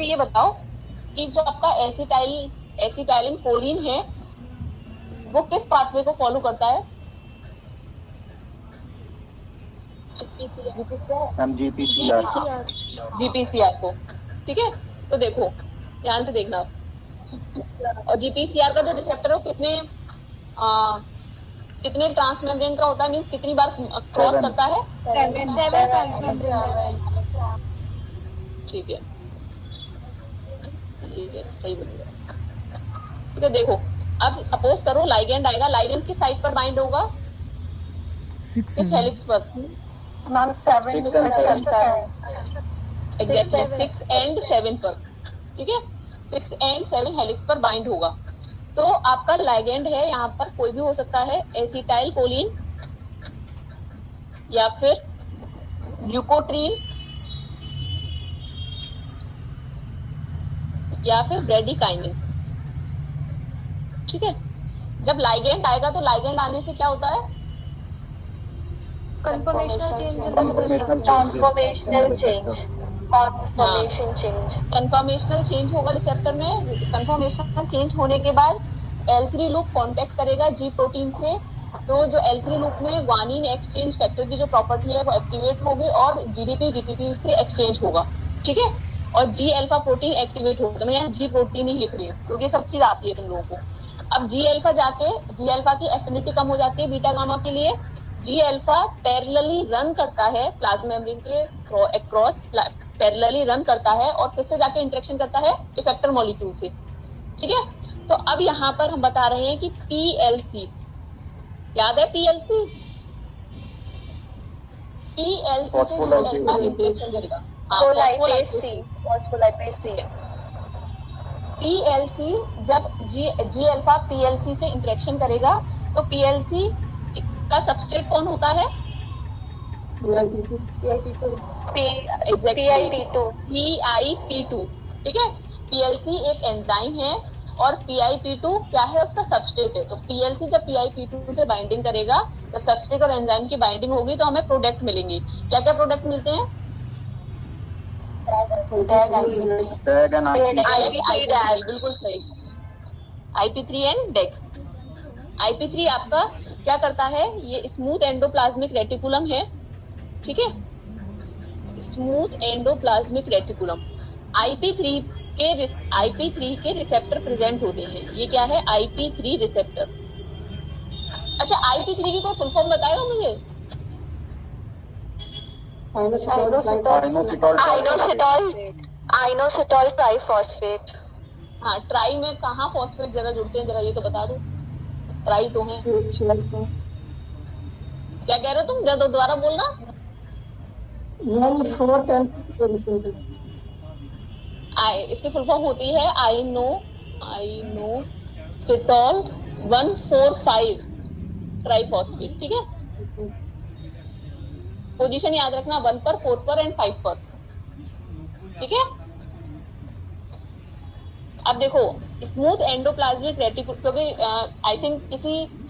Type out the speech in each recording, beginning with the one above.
ये बताओ कि जो आपका एसिटाइलिन कोलिन है वो किस पाथवे को फॉलो करता है? जीपीसीआर को। ठीक है, तो देखो ध्यान से देखना। और जीपीसीआर का जो रिसेप्टर है कितने ट्रांसमेम्ब्रेन का होता है, मींस कितनी बार क्रॉस करता है? 7 ट्रांसमेम्ब्रेन। ठीक है, सही बोल रहे हो। ठीक है, देखो अब सपोज करो लाइगेंड आएगा, लाइगेंड किस साइड पर बाइंड होगा? किस हेलिक्स पर? मैम 7 एग्जैक्टली 6 एंड 7 पर। ठीक है, 6 एंड 7 हेलिक्स पर बाइंड होगा। तो आपका लाइगेंड है यहाँ पर कोई भी हो सकता है, एसिटाइल कोलिन या फिर ल्यूकोट्रीन या फिर ब्रेडिकाइनिन। ठीक है, जब लाइगेंड आएगा तो लाइगेंड आने से क्या होता है? Conformational change in the conformational change होगा रिसेप्टर में। कन्फर्मेशनल चेंज होने के बाद L3 लूप कांटेक्ट करेगा जी प्रोटीन से। तो जो L3 लूप में ग्वानिन एक्सचेंज फैक्टर की जो प्रॉपर्टी है वो एक्टिवेट होगी और जीटीपी से एक्सचेंज होगा। ठीक है, और जी अल्फा प्रोटीन एक्टिवेट होगा। तो मैं यहाँ जी प्रोटीन ही लिख रही हूँ क्योंकि सब चीज आती है तुम लोगों को। अब जी अल्फा की एफिनिटी कम हो जाती है बीटा गामा के लिए। जी अल्फा पैरेलली रन करता है प्लाज्मा मेम्ब्रेन के अक्रॉस, पैरेलली रन करता है और किससे जाके इंटरेक्शन करता है? इफेक्टर मॉलिक्यूल से। ठीक है, तो अब यहाँ पर हम बता रहे हैं कि पीएलसी, याद है पीएलसी? पीएलसी से इंटरेक्शन करेगा पीएलसी। जब जी अल्फा पीएलसी से इंटरेक्शन करेगा तो पीएलसी का सबस्ट्रेट कौन होता है? PIP2। ठीक है, पीएलसी एक एंजाइम है और PIP2 क्या है? उसका सबस्ट्रेट है। तो पीएलसी जब PIP2 से बाइंडिंग करेगा, जब सबस्ट्रेट और एंजाइम की बाइंडिंग होगी तो हमें प्रोडक्ट मिलेंगे। क्या क्या प्रोडक्ट मिलते हैं? बिल्कुल सही, IP3 एंड डेक। IP3 आपका क्या करता है? ये स्मूथ एंडोप्लाज्मिक रेटिकुलम है। ठीक है, स्मूथ एंडोप्लाज्मिक रेटिकुलम। IP3 के रिसेप्टर प्रेजेंट होते हैं। ये क्या है? IP3 receptor. अच्छा, IP3 की कोई फुल फॉर्म बताएगा मुझे? Inositol triphosphate. हाँ, ट्राई में कहाँ फॉस्फेट जरा जुड़ते हैं, जरा ये तो बता दो। ट्राई तो है, क्या कह रहे हो तुम? जरा दोबारा बोलना। इसकी फुल फॉर्म होती है आइनोसिटॉल 145 ट्राइफॉस्फेट। ठीक है, पोजीशन याद रखना 1 पर, 4 पर एंड 5 पर। ठीक है, अब देखो स्मूथ एंडोप्लाज्मिक रेटिकुलम, क्योंकि आई थिंक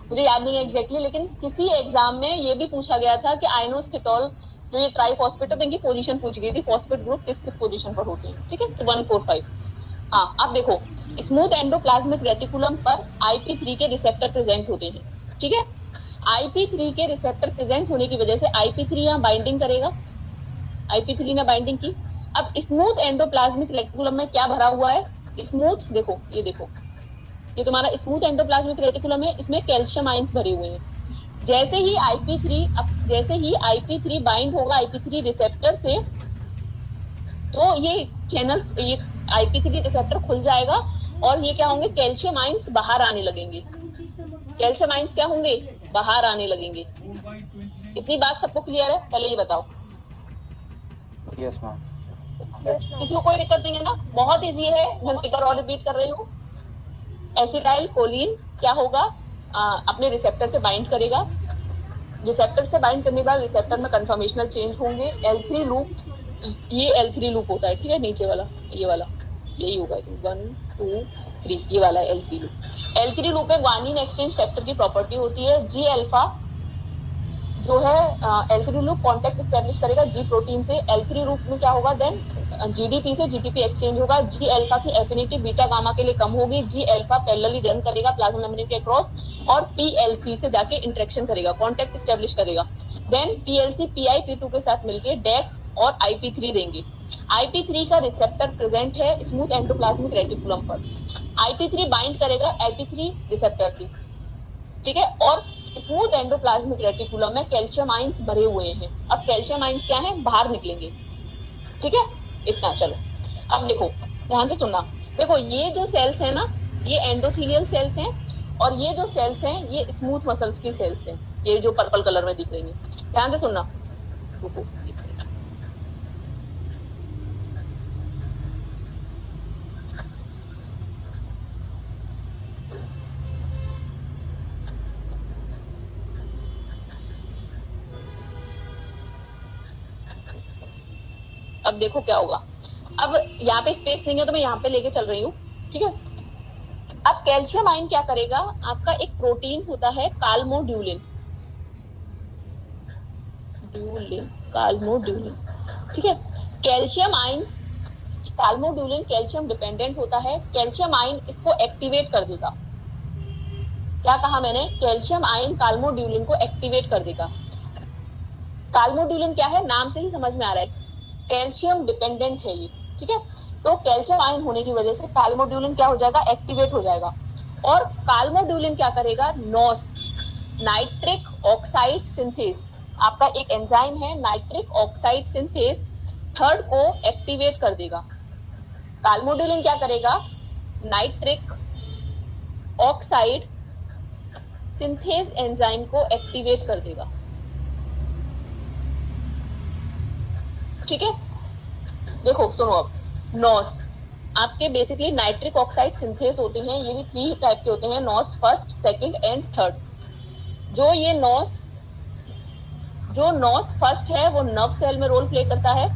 मुझे याद नहीं है एग्जैक्टली, लेकिन किसी एग्जाम में ये भी पूछा गया था कि आइनोसिटॉल जो ये ट्राइफॉस्फेट है, इनकी पोजीशन पूछी गई थी, फॉस्फेट ग्रुप किस किस पोजीशन पर होते हैं। ठीक है, 145। हाँ, अब देखो स्मूथ एंडोप्लाज्मिक रेटिकुलम पर IP3 के रिसेप्टर प्रेजेंट होते हैं। ठीक है, IP3 के रिसेप्टर प्रेजेंट होने की वजह से IP3 यहाँ बाइंडिंग करेगा। IP3 ने बाइंडिंग की। अब स्मूथ एंडोप्लाज्मिक रेटिकुलम में क्या भरा हुआ है? स्मूथ, देखो ये तुम्हारा स्मूथ एंडोप्लाज्मिक रेटिकुलम है, इसमें कैल्शियम आयंस भरे हुए हैं। जैसे ही IP3 बाइंड होगा IP3 रिसेप्टर से, तो ये चैनल्स, ये IP3 रिसेप्टर खुल जाएगा और ये क्या होंगे? कैल्शियम आयंस बाहर आने लगेंगे। कैल्शियम आयंस क्या होंगे? बाहर आने लगेंगे। इतनी बात सबको क्लियर है? पहले ये बताओ। Yes ma'am. किसी को कोई दिक्कत नहीं है ना? बहुत इजी है, मैं एक बार और रिपीट कर रही हूँ। एसिटाइल कोलिन क्या होगा? अपने रिसेप्टर से बाइंड करेगा। रिसेप्टर से बाइंड करने के बाद रिसेप्टर में कन्फर्मेशनल चेंज होंगे। L3 लूप, ये L3 लूप होता है। ठीक है, नीचे वाला ये वाला यही होगा, 1 2 3, ये वाला है L3 लूप में ग्वानिन एक्सचेंज फैक्टर की प्रॉपर्टी होती है। जी अल्फा जो है L3 लूप कांटेक्ट स्टैब्लिश करेगा जी प्रोटीन से। L3 लूप में क्या होगा देन GDP से GTP एक्सचेंज होगा। जी अल्फा की एफिनिटी बीटा गामा के लिए कम होगी। जी अल्फा पैरेलली रन करेगा प्लाज्मा मेम्ब्रेन के अक्रॉस और PLC से जाके इंटरेक्शन करेगा, कांटेक्ट स्टैब्लिश करेगा। देन PLC PI P2 के साथ मिलके DAC और IP3 देंगे। IP3 का रिसेप्टर प्रेजेंट है स्मूथ एंडोप्लाज्मिक रेटिकुलम पर। IP3 बाइंड करेगा IP3 रिसेप्टर से, ठीक है। और स्मूथ एंडोप्लाज्मिक रेटिकुलम में कैल्शियम आयंस भरे हुए हैं। अब कैल्शियम आयंस क्या है, बाहर निकलेंगे, ठीक है। इतना चलो। अब देखो ध्यान से सुनना, देखो ये जो सेल्स है ना, ये एंडोथेलियल सेल्स हैं और ये जो सेल्स हैं ये स्मूथ मसल्स की सेल्स हैं, ये जो पर्पल कलर में दिख रही है। ध्यान से सुनना, रुको। अब देखो क्या होगा। अब यहाँ पे स्पेस नहीं है तो मैं यहाँ पे लेके चल रही हूँ, ठीक है। अब कैल्शियम आयन क्या करेगा, आपका एक प्रोटीन होता है काल्मोड्यूलिन, काल्मोड्यूलिन, ठीक है। कैल्शियम आयन, काल्मोड्यूलिन कैल्शियम डिपेंडेंट होता है। कैल्शियम आयन इसको एक्टिवेट कर देगा। क्या कहा मैंने, कैल्शियम आयन काल्मोड्यूलिन को एक्टिवेट कर देगा। काल्मोड्यूलिन क्या है, नाम से ही समझ में आ रहा है, कैल्शियम डिपेंडेंट है ये, ठीक है। तो कैल्शियम आयन होने की वजह से काल्मोड्यूलिन क्या हो जाएगा, एक्टिवेट हो जाएगा। और काल्मोड्यूलिन क्या करेगा, नॉस नाइट्रिक ऑक्साइड सिंथेस, आपका एक एंजाइम है नाइट्रिक ऑक्साइड सिंथेस, थर्ड को एक्टिवेट कर देगा। काल्मोड्यूलिन क्या करेगा, नाइट्रिक ऑक्साइड सिंथेस एंजाइम को एक्टिवेट कर देगा, ठीक है। देखो सुनो, अब नॉस आपके बेसिकली नाइट्रिक ऑक्साइड सिंथेस होते हैं, ये भी 3 टाइप के होते हैं, नॉस फर्स्ट, सेकंड एंड थर्ड। जो नॉस फर्स्ट है वो नर्व सेल में रोल प्ले करता है,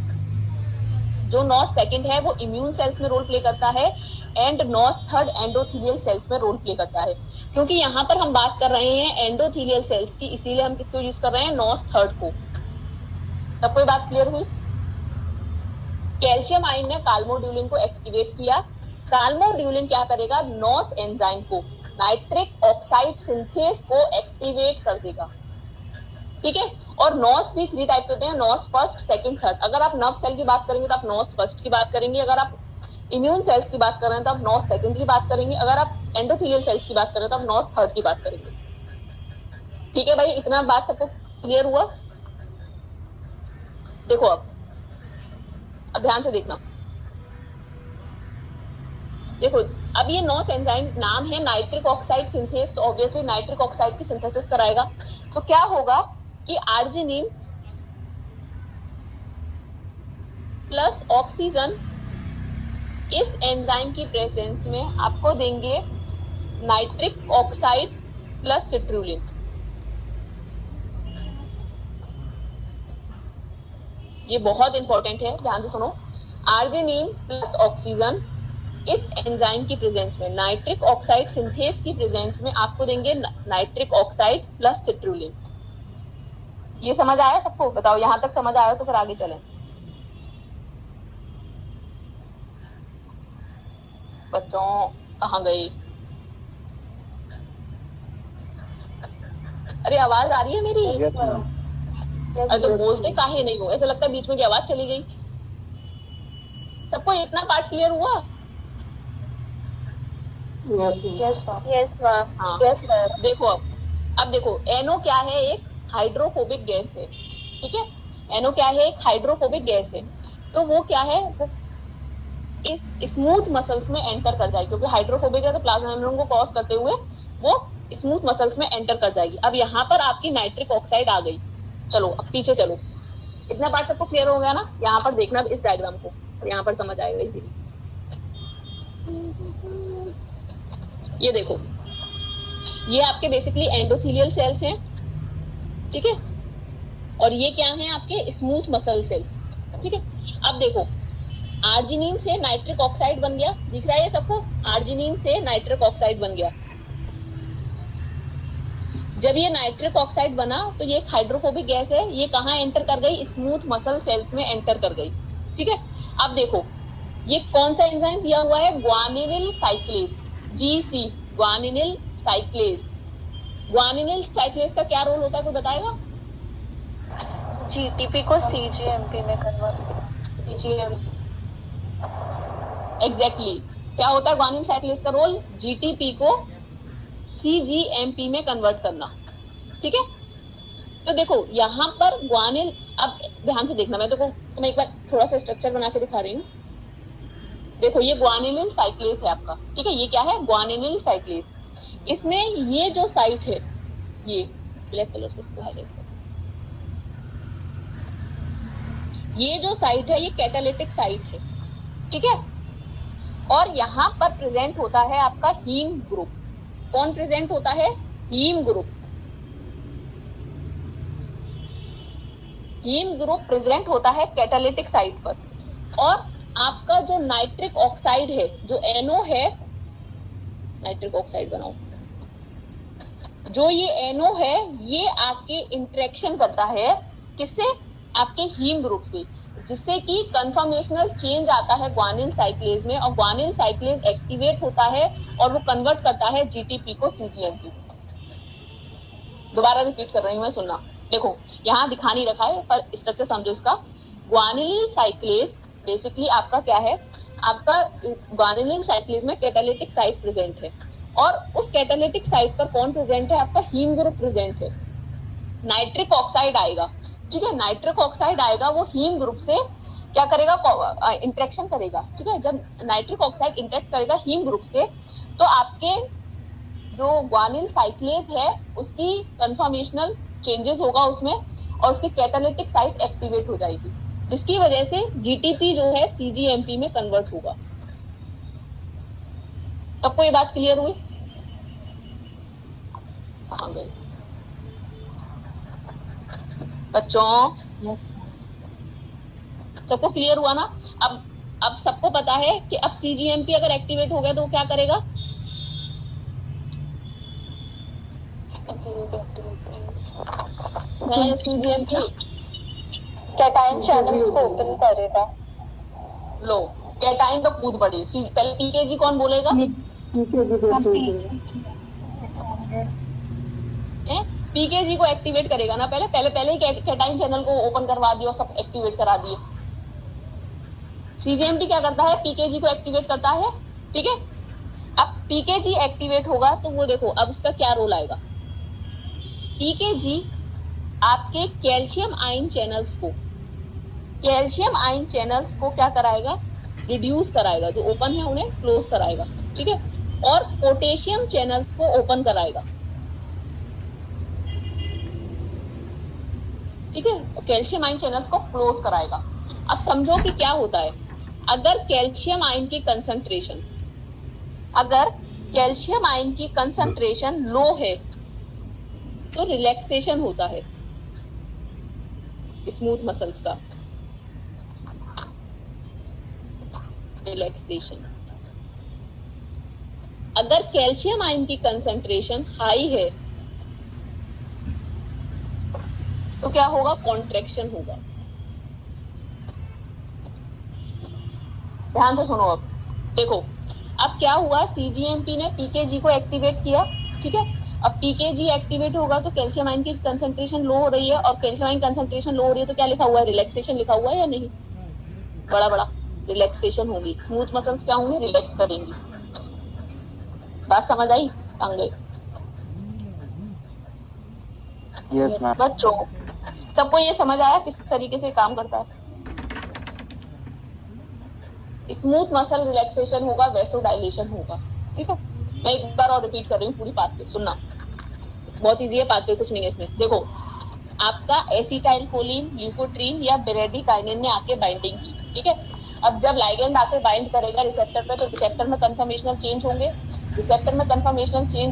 जो नॉस सेकंड है वो इम्यून सेल्स में रोल प्ले करता है, and NOS third endothelial cells में रोल प्ले करता है। क्योंकि यहाँ पर हम बात कर रहे हैं एंडोथेलियल सेल्स की, इसीलिए हम किसको यूज कर रहे हैं, नॉस थर्ड को। सबको ये बात क्लियर हुई। कैल्शियम आयन ने काल्मोड्यूलिन को एक्टिवेट किया। काल्मोड्यूलिन क्या करेगा, नॉस एंजाइम को, नाइट्रिक ऑक्साइड सिंथेस को एक्टिवेट कर देगा, ठीक है। और नॉस भी 3 टाइप के होते हैं, नॉस फर्स्ट, सेकंड, थर्ड। अगर आप नर्व सेल की बात करेंगे तो आप नॉस फर्स्ट की बात करेंगे, अगर आप इम्यून सेल्स की बात कर रहे हैं तो आप नॉस सेकंड की बात करेंगे, अगर आप एंडोथेलियल सेल्स की बात कर रहे हैं तो आप नॉस थर्ड की बात करेंगे, ठीक है भाई। इतना बात सबको क्लियर हुआ। देखो अब ध्यान से देखना, देखो अब ये नॉस एंजाइम नाम है नाइट्रिक ऑक्साइड सिंथेस, तो ऑब्वियसली नाइट्रिक ऑक्साइड की सिंथेसिस कराएगा। तो क्या होगा कि आर्जिनिन प्लस ऑक्सीजन इस एंजाइम की प्रेजेंस में आपको देंगे नाइट्रिक ऑक्साइड प्लस सिट्रुलिन। ये बहुत इंपॉर्टेंट है, ध्यान से सुनो। आर्जिनिन प्लस ऑक्सीजन इस एंजाइम की प्रेजेंस में, नाइट्रिक ऑक्साइड सिंथेस की प्रेजेंस में आपको देंगे नाइट्रिक ऑक्साइड प्लस सिट्रुलिन। ये समझ आया सबको, बताओ यहां तक समझ आया तो फिर आगे चलें। बच्चों कहाँ गए, अरे आवाज आ रही है मेरी? अरे तो बोलते काहे नहीं हो, ऐसा लगता है बीच में की आवाज चली गई। सबको इतना पार्ट क्लियर हुआ? Yes ma'am. हाँ देखो अब देखो NO क्या है, एक हाइड्रोफोबिक गैस है, ठीक है। NO क्या है, एक हाइड्रोफोबिक गैस है। तो वो क्या है, वो इस स्मूथ मसल्स में एंटर कर जाएगी, क्योंकि हाइड्रोफोबिक है तो प्लाज्मा मेम्ब्रेन को क्रॉस करते हुए वो स्मूथ मसल्स में एंटर कर जाएगी। अब यहाँ पर आपकी नाइट्रिक ऑक्साइड आ गई। चलो अब पीछे चलो, इतना पार्ट सबको क्लियर हो गया ना। यहाँ पर देखना इस डायग्राम को, यहाँ पर समझ आएगा इजीली। ये देखो, ये आपके बेसिकली एंडोथेलियल सेल्स हैं, ठीक है। और ये क्या हैं, आपके स्मूथ मसल सेल्स, ठीक है। अब देखो आर्जिनिन से नाइट्रिक ऑक्साइड बन गया, दिख रहा है ये सबको, आर्जिनिन से नाइट्रिक ऑक्साइड बन गया। जब ये नाइट्रिक ऑक्साइड बना तो ये एक हाइड्रोफोबिक गैस है, ये कहाँ एंटर कर गई, स्मूथ मसल सेल्स में एंटर कर गई। ठीक है, अब देखो ये कौन सा एंजाइम दिया हुआ है, ग्वानिनिल साइक्लेज, GC, ग्वानिनिल साइक्लेज। ग्वानिनिल साइक्लेज का क्या रोल होता है, कोई बताएगा? जीटीपी को सीजीएमपी में कन्वर्ट। एग्जैक्टली, क्या होता है ग्वानिनिल साइक्लेज का रोल, जीटीपी को सीजीएमपी में कन्वर्ट करना। ठीक है, तो देखो यहाँ पर ग्वानिल, अब ध्यान से देखना, मैं मैं एक बार थोड़ा सा स्ट्रक्चर बना के दिखा रही हूँ। देखो ये ग्वानिनिल साइक्लेज है आपका, ठीक है, ये क्या है, ग्वानिनिल साइक्लेज। इसमें ये जो साइट है, ये ब्लैक कलर से हाईलाइट करो, ये जो साइट है ये कैटालिटिक साइट है। ठीक है, और यहाँ पर प्रेजेंट होता है आपका हीम ग्रुप। कौन प्रेजेंट होता है, heme group. Heme group present होता है कैटालिटिक साइट पर। और आपका जो नाइट्रिक ऑक्साइड है, जो NO है, नाइट्रिक ऑक्साइड बनाओ, जो ये NO है ये आके इंटरेक्शन करता है किससे, आपके हीम ग्रुप से, जिससे कि कन्फर्मेशनल चेंज आता है ग्वानिल साइक्लेज में, और ग्वानिल साइक्लेज एक्टिवेट होता है और वो कन्वर्ट करता है जीटीपी को सीजीएमपी। दोबारा रिपीट कर रही हूँ मैं, सुनना। देखो यहाँ दिखा नहीं रखा है पर स्ट्रक्चर समझो इसका। ग्वानिल साइक्लेज बेसिकली आपका क्या है, आपका ग्वानिल साइक्लेज में कैटालिटिक साइट प्रेजेंट है, और उस कैटालिटिक साइट पर कौन प्रेजेंट है, आपका हीम ग्रुप प्रेजेंट है। नाइट्रिक ऑक्साइड आएगा, ठीक है, नाइट्रिक ऑक्साइड आएगा, वो हीम ग्रुप से क्या करेगा, इंटरेक्शन करेगा। ठीक है, जब नाइट्रिक ऑक्साइड इंटरेक्ट करेगा हीम ग्रुप से, तो आपके जो ग्वानिल साइक्लेज है उसकी कन्फर्मेशनल चेंजेस होगा उसमें, और उसकी कैटालिटिक साइट एक्टिवेट हो जाएगी, जिसकी वजह से जीटीपी जो है सीजीएमपी में कन्वर्ट होगा। सबको ये बात क्लियर हुई? कहाँ गई बच्चों? सबको क्लियर हुआ ना? अब सबको पता है कि अब सीजीएमपी अगर एक्टिवेट हो गया तो वो क्या करेगा, सीजीएमपी कैटायन चैनल्स को ओपन करेगा। लो कैटाइन तो कूद पड़ी, पहले पीकेजी कौन बोलेगा, पीकेजी को एक्टिवेट करेगा ना, पहले ही कैटाइन चैनल को ओपन करवा दिया और सब एक्टिवेट करा दिए। सीजीएमपी क्या करता है, पीकेजी को एक्टिवेट करता है। ठीक है, अब पीकेजी एक्टिवेट होगा तो वो देखो अब उसका क्या रोल आएगा। पीकेजी आपके कैल्शियम आयन चैनल्स को क्या कराएगा, रिड्यूस कराएगा, जो ओपन है उन्हें क्लोज कराएगा। ठीक है, और पोटेशियम चैनल्स को ओपन कराएगा। ठीक है, कैल्शियम आयन चैनल्स को क्लोज कराएगा। अब समझो कि क्या होता है, अगर कैल्शियम आयन की कंसंट्रेशन लो है तो रिलैक्सेशन होता है स्मूथ मसल्स का, रिलैक्सेशन। अगर कैल्शियम आयन की कंसंट्रेशन हाई है तो क्या होगा, कॉन्ट्रैक्शन होगा। ध्यान से सुनो। अब देखो अब क्या हुआ, सीजीएमपी ने पीकेजी को एक्टिवेट किया। ठीक है, अब पीकेजी एक्टिवेट होगा तो कैल्शियम आयन की कंसंट्रेशन लो हो रही है, और कैल्शियम आयन कंसंट्रेशन लो हो रही है तो क्या लिखा हुआ है, रिलैक्सेशन लिखा हुआ है या नहीं, बड़ा रिलैक्सेशन होगी, स्मूथ मसल्स क्या होंगे, रिलैक्स करेंगी। बात समझ आई? आगे बच्चों सबको ये समझ आया किस तरीके से काम करता है? स्मूथ मसल रिलैक्सेशन होगा, वेसोडाइलेशन होगा। ठीक है, मैं एक बार और रिपीट कर रही हूँ पूरी पाथवे, सुनना, बहुत इजी है पाथवे, कुछ नहीं है इसमें। देखो आपका एसिटाइल कोलिन, ल्यूकोट्रीन या ब्रेडिकाइनिन ने आके बाइंडिंग की। ठीक है, अब जब लाइगेंड आके बाइंड करेगा रिसेप्टर पे तो रिसेप्टर में कन्फर्मेशनल चेंज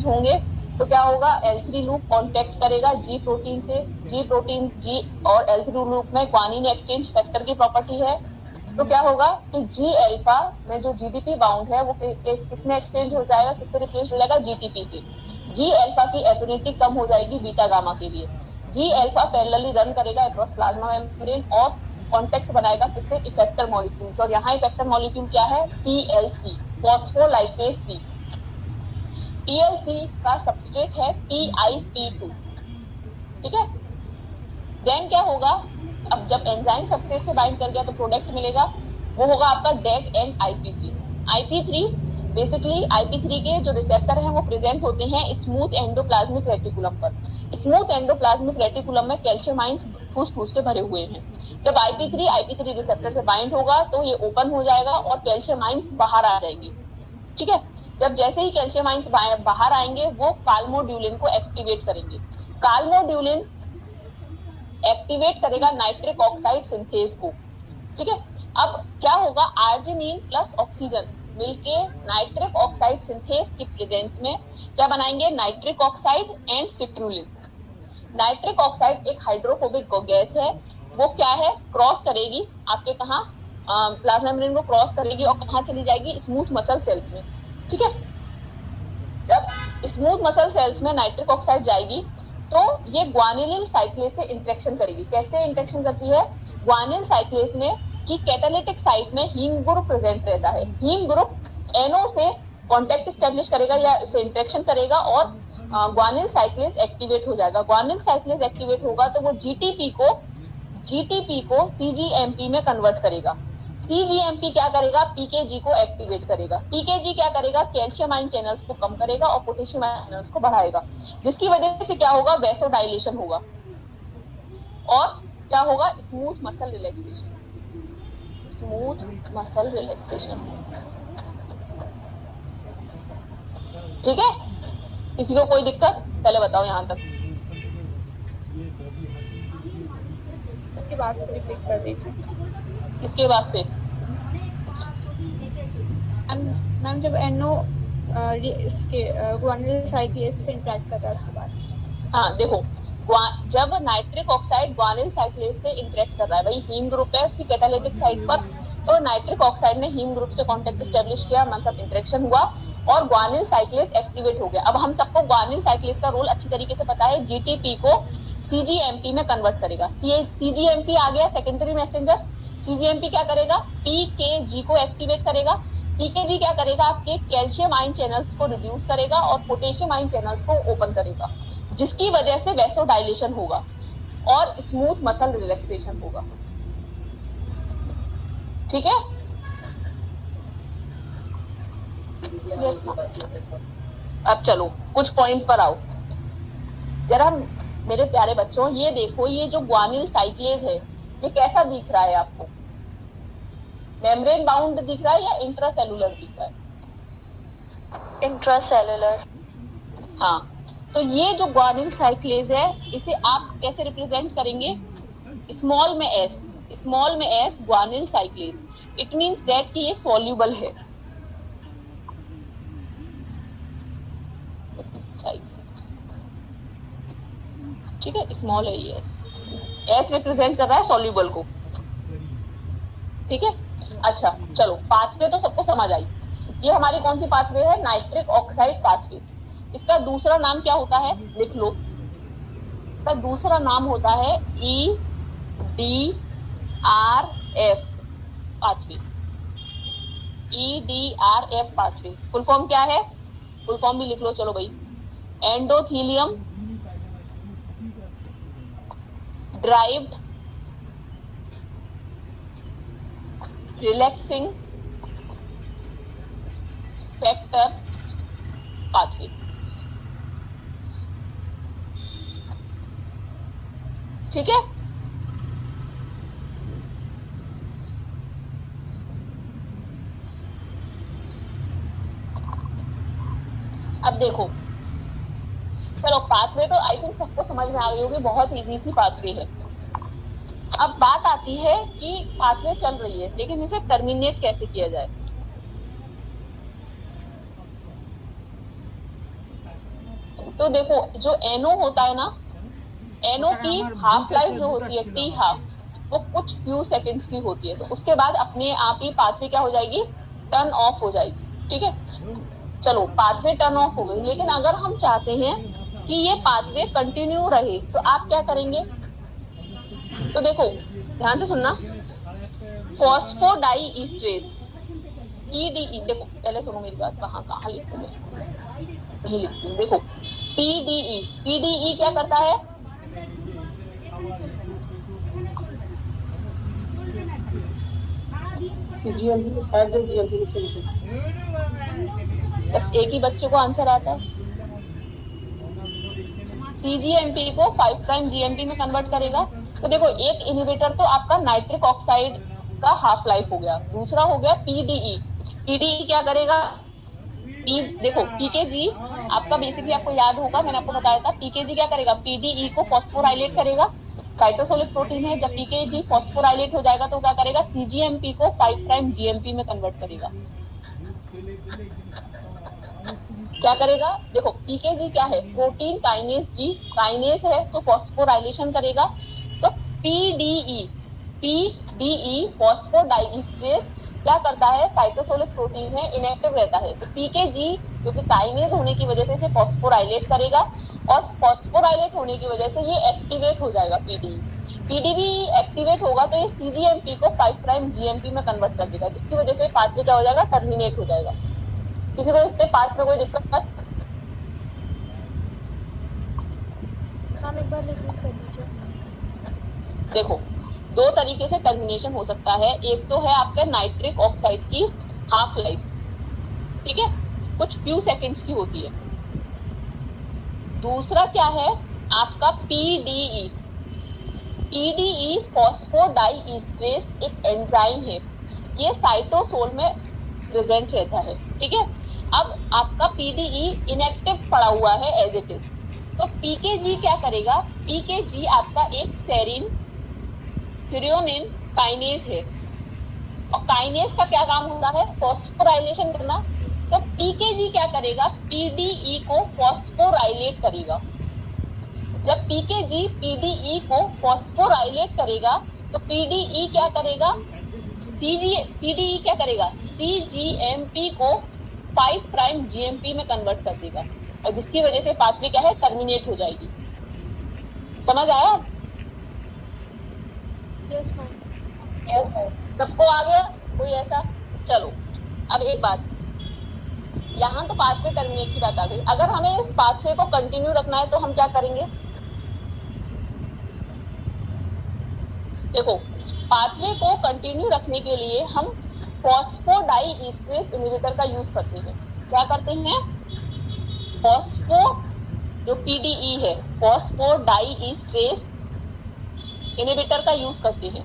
होंगे, तो क्या होगा, L3 लूप कांटेक्ट करेगा जी प्रोटीन से, जी और L3 लूप में ग्वानिन एक्सचेंज फैक्टर की प्रॉपर्टी है, तो क्या होगा कि जी अल्फा में जो जीडीपी बाउंड है वो किसमें एक्सचेंज हो जाएगा, किससे रिप्लेस हो जाएगा, जीटीपी से। जी अल्फा की एफिनिटी कम हो जाएगी बीटा गामा के लिए। जी अल्फा पैरेलली रन करेगा अक्रॉस प्लाज्मा मेम्ब्रेन और कांटेक्ट बनाएगा किससे, इफेक्टर मॉलिक्यूल से। और यहाँ इफेक्टर मॉलिक्यूल क्या है, पीएलसी, फॉस्फोलाइपेज सी। पीएलसी का सबस्ट्रेट है PIP2, ठीक है। देन क्या होगा, अब जब एंजाइम सबस्ट्रेट से बाइंड कर गया तो प्रोडक्ट मिलेगा, वो होगा आपका डेग and IP3। IP3 basically IP3 के जो रिसेप्टर हैं वो प्रेजेंट होते हैं स्मूथ एंडोप्लाज्मिक रेटिकुलम पर। स्मूथ एंडोप्लाज्मिक रेटिकुलम में कैल्शियम आयंस ठूस ठूस के भरे हुए हैं। जब IP3 रिसेप्टर से बाइंड होगा तो ये ओपन हो जाएगा और कैल्शियम आयंस बाहर आ जाएंगे, ठीक है। जब जैसे ही कैल्शियम आयंस बाहर आएंगे वो काल्मोड्यूलिन को एक्टिवेट करेंगे। काल्मोड्यूलिन एक्टिवेट करेगा नाइट्रिक ऑक्साइड सिंथेज को, ठीक है। अब क्या होगा, आर्जिनिन प्लस ऑक्सीजन मिलके नाइट्रिक ऑक्साइड सिंथेज की प्रेजेंस में क्या बनाएंगे, nitric oxide and citrulline. Nitric oxide एक हाइड्रोफोबिक गैस है, वो क्या है, क्रॉस करेगी आपके कहाँ, प्लाज्मा मेम्ब्रेन को क्रॉस करेगी और कहाँ चली जाएगी, स्मूथ मसल सेल्स में, ठीक है। जब स्मूथ मसल सेल्स में नाइट्रिक ऑक्साइड जाएगी तो ये ग्वानिलिन साइक्लेज से इंटरेक्शन करेगी। कैसे इंटरेक्शन करती है, ग्वानिल साइक्लेज में कि कैटालिटिक साइट में हीम ग्रुप प्रेजेंट रहता है। हीम ग्रुप NO से कांटेक्ट एस्टेब्लिश करेगा या उसे इंटरेक्शन करेगा और ग्वानिल साइक्लेज एक्टिवेट हो जाएगा। ग्वानिल साइक्लेज एक्टिवेट होगा तो वो जीटीपी को CGMP में कन्वर्ट करेगा। CGMP क्या करेगा, PKG को एक्टिवेट करेगा। PKG क्या करेगा, कैल्शियम आयन चैनल्स को कम करेगा और पोटेशियम आयन चैनल्स को बढ़ाएगा, जिसकी वजह से क्या होगा, वैसोडाइलेशन होगा और क्या होगा, smooth muscle relaxation. Smooth muscle relaxation, ठीक है। किसी को कोई दिक्कत, पहले बताओ यहाँ तक। इसके बाद से रिपीट कर दीजिए। इसके बाद से मैम जब NO इसके ग्वानिल साइक्लेज से इंटरेक्ट करता है उसके बाद, हाँ देखो, जब नाइट्रिक ऑक्साइड ग्वानिल साइक्लेज से इंटरेक्ट कर रहा है, भाई हीम ग्रुप है उसकी कैटालिटिक साइट पर, तो नाइट्रिक ऑक्साइड ने हीम ग्रुप से कांटेक्ट एस्टेब्लिश किया, मतलब इंटरेक्शन हुआ और ग्वानिल साइक्लेज एक्टिवेट हो गया। अब हम सबको ग्वानिल साइक्लेज का रोल अच्छी तरीके से पता है, जीटीपी को CGMP में कन्वर्ट करेगा। CGMP आ गया सेकेंडरी मैसेंजर। CGMP क्या करेगा, PKG को एक्टिवेट करेगा। PKG क्या करेगा, आपके कैल्शियम आयन चैनल्स को रिड्यूस करेगा और पोटेशियम आयन चैनल्स को ओपन करेगा, जिसकी वजह से वैसोडाइलेशन होगा और स्मूथ मसल रिलैक्सेशन होगा, ठीक है। अब चलो कुछ पॉइंट पर आओ जरा मेरे प्यारे बच्चों। ये देखो, ये जो ग्वानिल साइक्लेज है ये कैसा दिख रहा है आपको, मेम्ब्रेन बाउंड दिख रहा है या इंट्रासेलुलर दिख रहा है, इंट्रासेलुलर। हाँ, तो ये जो ग्वानिल साइक्लेज है इसे आप कैसे रिप्रेजेंट करेंगे, स्मॉल में s guanyl cyclase. It means that कि ये सॉल्युबल है, ठीक है, स्मॉल है ये एस रिप्रेजेंट कर रहा है सॉल्युबल को, ठीक है। अच्छा चलो, पाथवे तो सबको समझ आई। ये हमारी कौन सी पाथवे है, नाइट्रिक ऑक्साइड पाथवे। इसका दूसरा नाम क्या होता है, लिख लो। इसका दूसरा नाम होता है EDRF pathway. EDRF pathway full form क्या है, फुल फॉर्म भी लिख लो, चलो भाई। Endothelium derived relaxing factor pathway, ठीक है। अब देखो, चलो पाथवे तो आई थिंक सबको समझ में आ गई होगी, बहुत इजी सी पाथवे है। अब बात आती है कि पाथवे चल रही है लेकिन इसे टर्मिनेट कैसे किया जाए। तो देखो, जो NO होता है ना, NO की हाफ लाइफ जो होती है T हाफ, वो कुछ फ्यू सेकंड्स की होती है, तो उसके बाद अपने आप ही पाथवे क्या हो जाएगी, टर्न ऑफ हो जाएगी। ठीक है, चलो पाथवे टर्न ऑफ हो गई, लेकिन अगर हम चाहते हैं कि ये पाथवे कंटिन्यू रहे तो आप क्या करेंगे? तो देखो ध्यान से सुनना, फॉस्फोडाइईस्ट्रेस पीडीई, देखो पहले सुनो मेरी बात, कहाँ कहाँ लिखूं मैं, नहीं लिखती हूँ। देखो पीडीई क्या करता है, बस एक ही बच्चे को आंसर आता है। सीजीएमपी को 5 प्राइम जीएमपी में कन्वर्ट करेगा। तो देखो एक इनहिबिटर तो आपका नाइट्रिक ऑक्साइड का हाफ लाइफ हो गया, दूसरा हो गया पीडीई। पीडीई क्या करेगा, देखो पीकेजी आपका बेसिकली आपको याद होगा, मैंने आपको बताया था, पीकेजी क्या करेगा, पीडीई को फॉस्फोराइलेट करेगा, साइटोसोलिक प्रोटीन है, जब पीकेजी फॉस्फोराइलेट हो जाएगा तो क्या करेगा, सीजीएमपी को 5 प्राइम जीएमपी में कन्वर्ट करेगा। क्या करेगा, देखो पीकेजी क्या है, प्रोटीन काइनेज जी, काइनेज है तो फॉस्फोराइलेशन करेगा, तो पीडीई फॉस्फोडाइईस्ट्रेस क्या करता है, साइटोसोलिक प्रोटीन है, इनएक्टिव रहता है, तो पीकेजी क्योंकि काइनेज होने की वजह से इसे फॉस्फोराइलेट करेगा, और फॉस्फोराइलेट होने की वजह से ये एक्टिवेट हो जाएगा पीडीबी एक्टिवेट होगा तो ये सीजीएमपी को 5 प्राइम जीएमपी में कन्वर्ट कर देगा, जिसकी वजह से पाथवे क्या हो जाएगा, टर्मिनेट हो जाएगा। किसी को इसके पार्ट में कोई दिक्कत मत, हम एक बार रिपीट कर दीजिए। देखो दो तरीके से टर्मिनेशन हो सकता है, एक तो है आपके नाइट्रिक ऑक्साइड की हाफ लाइफ, ठीक है, कुछ फ्यू सेकंड्स की होती है। दूसरा क्या है आपका पीडीई, पीडीई फॉस्फोडाइईस्ट्रेस एक एंजाइम है, ये साइटोसोल में प्रेजेंट रहता है। ठीक है, अब आपका पीडीई इनएक्टिव पड़ा हुआ है एज इट इज, तो पीकेजी क्या करेगा, पीकेजी आपका एक सेरिन थ्रियोनिन काइनेज है, और काइनेज का क्या काम होता है, फॉस्फोराइलेशन करना, तो पीकेजी क्या करेगा, पीडीई को फॉस्फोराइलेट करेगा। जब पीकेजी पीडीई को फॉस्फोराइलेट करेगा तो पीडीई क्या करेगा, पीडीई क्या करेगा, सीजीएमपी को 5 प्राइम जीएमपी में कन्वर्ट कर देगा, और जिसकी वजह से पाथवे क्या है, टर्मिनेट हो जाएगी। समझ आया? Yes ma'am. सबको आ गया? कोई ऐसा? चलो अब एक बात, यहाँ तो पाथवे टर्मिनेट की बात आ गई, अगर हमें इस पाथवे को कंटिन्यू रखना है तो हम क्या करेंगे? देखो पाथवे को कंटिन्यू रखने के लिए हम फॉस्फोडाइईस्ट्रेस इनहिबिटर का यूज करते हैं। क्या करते हैं? फॉस्फो जो पीडीई है, फॉस्फोडाइईस्ट्रेस इनहिबिटर का यूज करते हैं।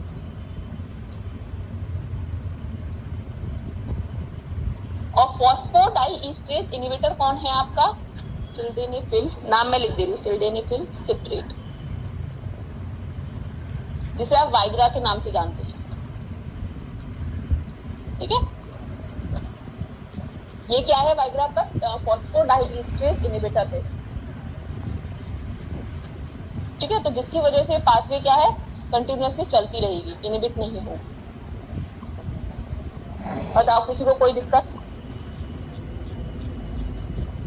और फॉस्फोडाइईस्ट्रेस इनहिबिटर कौन है आपका? सिल्डेनाफिल, नाम मैं लिख दे रही हूँ, सिल्डेनाफिल सिट्रेट, जिसे आप वाइग्रा के नाम से जानते हैं। ठीक है, ये क्या है, वाइग्रा का फॉस्फोडाइईस्ट्रेस इनहिबिटर है। ठीक है, तो जिसकी वजह से पाथवे क्या है, कंटिन्यूअसली चलती रहेगी, इनहिबिट नहीं होगी। बताओ किसी को कोई दिक्कत?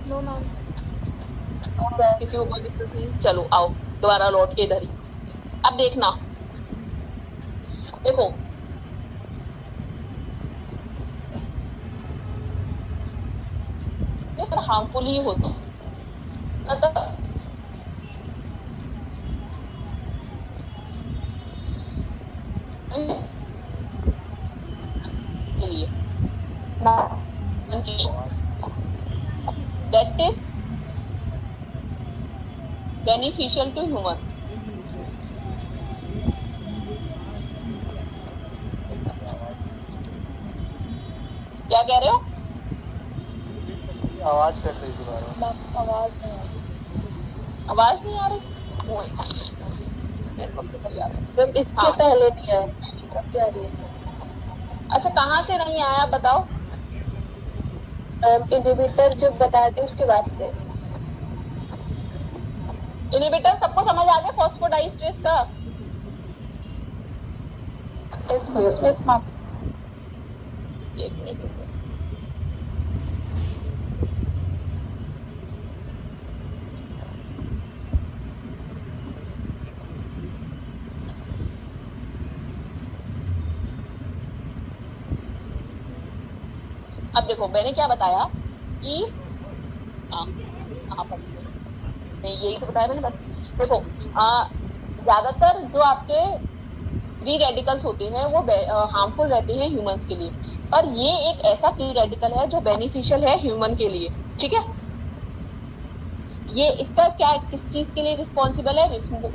No ma'am. किसी को कोई दिक्कत नहीं? चलो आओ दोबारा लौट के इधर ही। अब देखना, देखो ये तो हार्मफुल ही होता है, लिए that is beneficial to human। क्या कह रहे हो? आवाज कट रही थी बार बार। आवाज नहीं आ रही? नेटवर्क तो सही आ रहा है। इसके पहले नहीं है। अच्छा कहाँ से नहीं आया बताओ? इनहिबिटर जो बताए थे उसके बाद से। इनहिबिटर सबको समझ आ गया फॉस्फोडाइएस्ट्रेस का? Yes, ma'am. एक मिनट रुको। अब देखो मैंने क्या बताया कि नहीं यही तो बताया मैंने बस। देखो ज्यादातर जो आपके फ्री रेडिकल्स होते हैं वो हार्मफुल रहते हैं ह्यूमंस के लिए, पर ये एक ऐसा फ्री रेडिकल है जो बेनिफिशियल है ह्यूमन के लिए। ठीक है, ये इसका क्या किस चीज के लिए रिस्पॉन्सिबल है?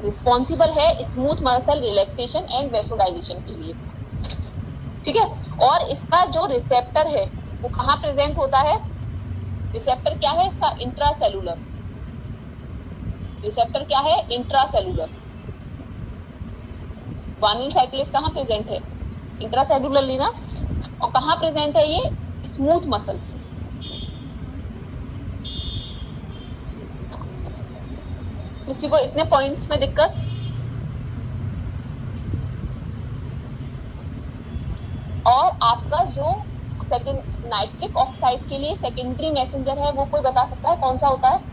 रिस्पॉन्सिबल है smooth muscle relaxation and vasodilation के लिए। ठीक है, और इसका जो रिसेप्टर है वो कहाँ प्रेजेंट होता है? रिसेप्टर क्या है इसका? इंट्रासेलुलर। रिसेप्टर क्या है? इंट्रासेलुलर। वानिल साइक्लेस कहाँ प्रेजेंट है? इंट्रासेलुलरली ना। और कहाँ प्रेजेंट है ये? Smooth muscles. किसी को इतने पॉइंट्स में दिक्कत? और आपका जो सेकेंड नाइट्रिक ऑक्साइड के लिए सेकेंडरी मैसेंजर है वो कोई बता सकता है कौन सा होता है?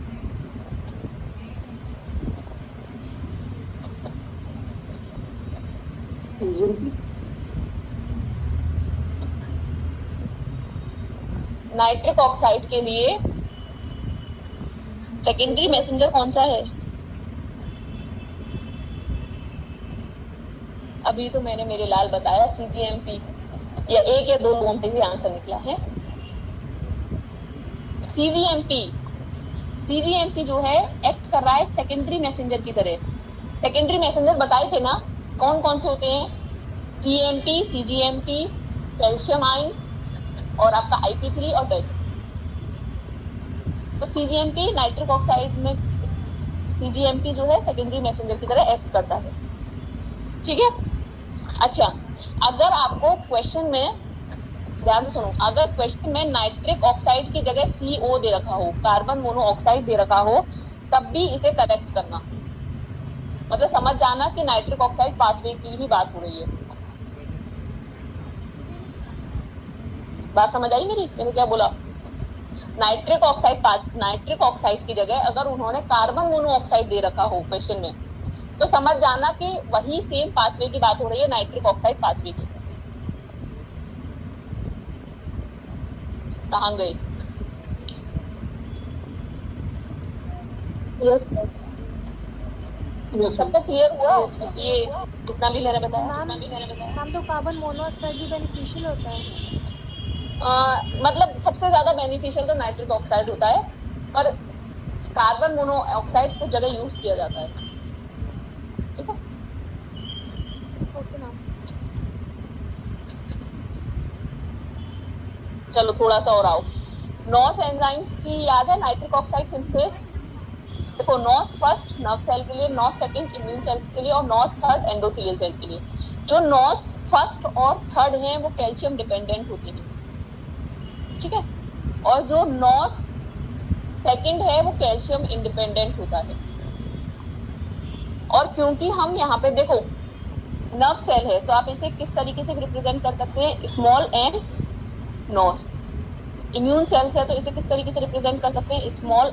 नाइट्रिक ऑक्साइड के लिए सेकेंडरी मैसेंजर कौन सा है? अभी तो मैंने मेरे लाल बताया CGMP, या एक या दो लोगों पे आंसर निकला है। CGMP जो है एक्ट कर रहा है सेकेंडरी मैसेंजर की तरह। सेकेंडरी मैसेंजर बताए थे ना कौन कौन से होते हैं? CMP, CGMP, कैल्शियम आइंस और आपका IP3 और डेट। तो CGMP नाइट्रिक ऑक्साइड में CGMP जो है सेकेंडरी मैसेंजर की तरह एक्ट करता है। ठीक है, अच्छा अगर आपको क्वेश्चन में ध्यान से सुनो, अगर क्वेश्चन में नाइट्रिक ऑक्साइड की जगह CO दे रखा हो, कार्बन मोनोऑक्साइड दे रखा हो, तब भी इसे करेक्ट करना। मतलब समझ जाना कि नाइट्रिक ऑक्साइड पाथवे की ही बात हो रही है। बात समझ आई मेरी? मैंने क्या बोला? नाइट्रिक ऑक्साइड की जगह अगर उन्होंने कार्बन मोनोऑक्साइड दे रखा हो क्वेश्चन में, तो समझ जाना कि वही सेम पाथवे की बात हो रही है, नाइट्रिक ऑक्साइड पाथवे की। कहाँ गए? सबको क्लियर हुआ? ये जितना भी मैंने बताया। मैम तो कार्बन मोनोऑक्साइड भी बेनिफिशियल होता है। मतलब सबसे ज्यादा बेनिफिशियल तो नाइट्रिक ऑक्साइड होता है, पर कार्बन मोनोऑक्साइड को जगह यूज किया जाता है। ठीक है, ओके मैम। चलो थोड़ा सा और आओ। नॉस एंजाइम्स की याद है? Nitric oxide synthase. देखो नॉस फर्स्ट नर्व सेल के लिए, नॉस सेकंड इम्यून सेल्स के लिए और नॉस थर्ड एंडोथेलियल सेल के लिए। जो नॉस फर्स्ट और थर्ड हैं वो कैल्शियम डिपेंडेंट होती हैं। ठीक है, और जो नॉस सेकंड है वो कैल्शियम इंडिपेंडेंट होता है। और क्योंकि हम यहाँ पे देखो नर्व सेल है तो आप इसे किस तरीके से रिप्रेजेंट कर सकते हैं? स्मॉल एन नॉस। इम्यून सेल्स है तो इसे किस तरीके से रिप्रेजेंट कर सकते हैं? स्मॉल